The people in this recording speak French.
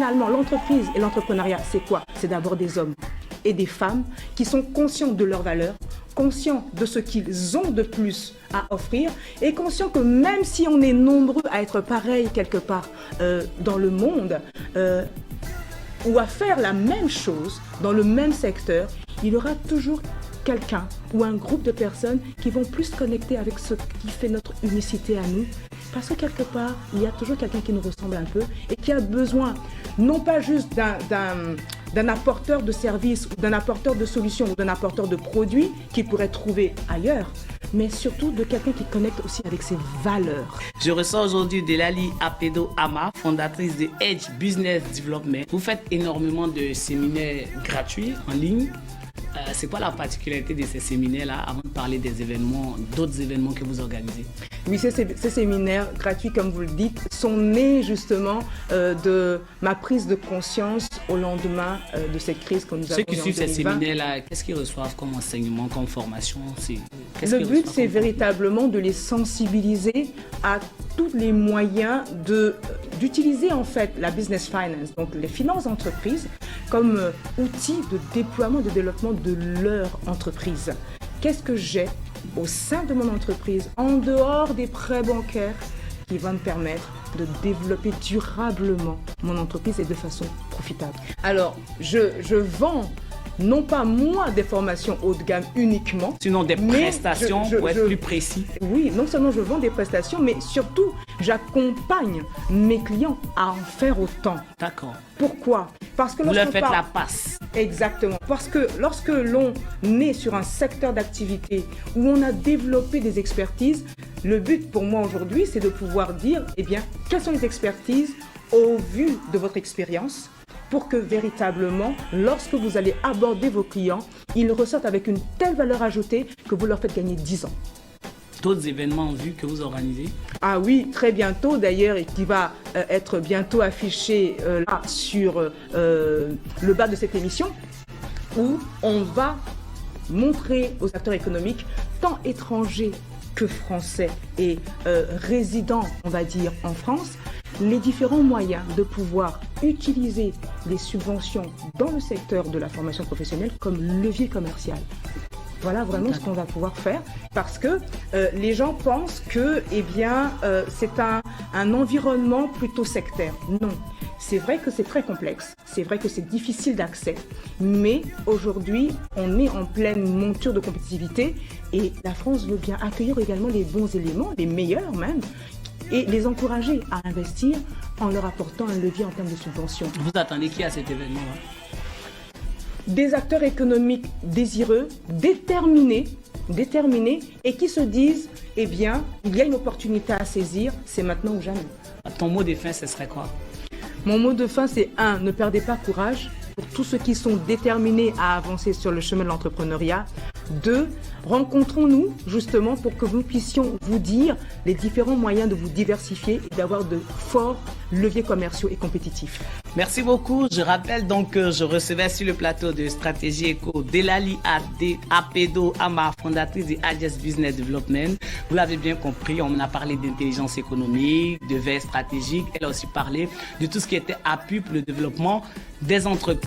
finalement, l'entreprise et l'entrepreneuriat, c'est quoi? C'est d'abord des hommes et des femmes qui sont conscients de leurs valeurs, conscients de ce qu'ils ont de plus à offrir et conscients que même si on est nombreux à être pareils quelque part dans le monde ou à faire la même chose dans le même secteur, il y aura toujours quelqu'un ou un groupe de personnes qui vont plus connecter avec ce qui fait notre unicité à nous. Parce que quelque part, il y a toujours quelqu'un qui nous ressemble un peu et qui a besoin, non pas juste d'un apporteur de services, ou d'un apporteur de solutions, ou d'un apporteur de produits qu'il pourrait trouver ailleurs, mais surtout de quelqu'un qui connecte aussi avec ses valeurs. Je reçois aujourd'hui Delali Apedo-Ama, fondatrice de Edge Business Development. Vous faites énormément de séminaires gratuits en ligne. C'est quoi la particularité de ces séminaires-là avant de parler des événements, d'autres événements que vous organisez? Oui, ces séminaires gratuits, comme vous le dites, sont nés justement de ma prise de conscience au lendemain de cette crise que nous avons. Ceux qui suivent ces séminaires-là, qu'est-ce qu'ils reçoivent comme enseignement, comme formation? Le but, c'est véritablement de les sensibiliser à tous les moyens d'utiliser en fait la business finance, donc les finances d'entreprise, comme outil de déploiement, de développement de leur entreprise. Qu'est-ce que j'ai au sein de mon entreprise, en dehors des prêts bancaires, qui va me permettre de développer durablement mon entreprise et de façon profitable. Alors, je vends non pas moi des formations haut de gamme uniquement. Sinon des prestations pour être plus précis. Oui, non seulement je vends des prestations, mais surtout j'accompagne mes clients à en faire autant. D'accord. Pourquoi? Parce que vous leur faites la passe. Exactement. Parce que lorsque l'on est sur un secteur d'activité où on a développé des expertises, le but pour moi aujourd'hui, c'est de pouvoir dire, eh bien, quelles sont les expertises au vu de votre expérience, pour que véritablement, lorsque vous allez aborder vos clients, ils ressortent avec une telle valeur ajoutée que vous leur faites gagner 10 ans. D'autres événements en vue que vous organisez? Ah oui, très bientôt d'ailleurs, et qui va être bientôt affiché là sur le bas de cette émission, où on va montrer aux acteurs économiques, tant étrangers que français et résidents, on va dire, en France, les différents moyens de pouvoir utiliser les subventions dans le secteur de la formation professionnelle comme levier commercial. Voilà vraiment ce qu'on va pouvoir faire parce que les gens pensent que c'est un environnement plutôt sectaire. Non, c'est vrai que c'est très complexe, c'est vrai que c'est difficile d'accès, mais aujourd'hui, on est en pleine monture de compétitivité et la France veut bien accueillir également les bons éléments, les meilleurs même, et les encourager à investir en leur apportant un levier en termes de subventions. Vous attendez qui à cet événement-là? Des acteurs économiques désireux, déterminés et qui se disent, eh bien, il y a une opportunité à saisir, c'est maintenant ou jamais. Ton mot de fin, ce serait quoi? Mon mot de fin, c'est 1, ne perdez pas courage pour tous ceux qui sont déterminés à avancer sur le chemin de l'entrepreneuriat. 2, rencontrons-nous justement pour que nous puissions vous dire les différents moyens de vous diversifier et d'avoir de forts leviers commerciaux et compétitifs. Merci beaucoup. Je rappelle donc que je recevais sur le plateau de Stratégie Éco Delali Apedo-Ama, fondatrice de Edge Business Development. Vous l'avez bien compris, on a parlé d'intelligence économique, de veille stratégique. Elle a aussi parlé de tout ce qui était appui pour le développement des entreprises.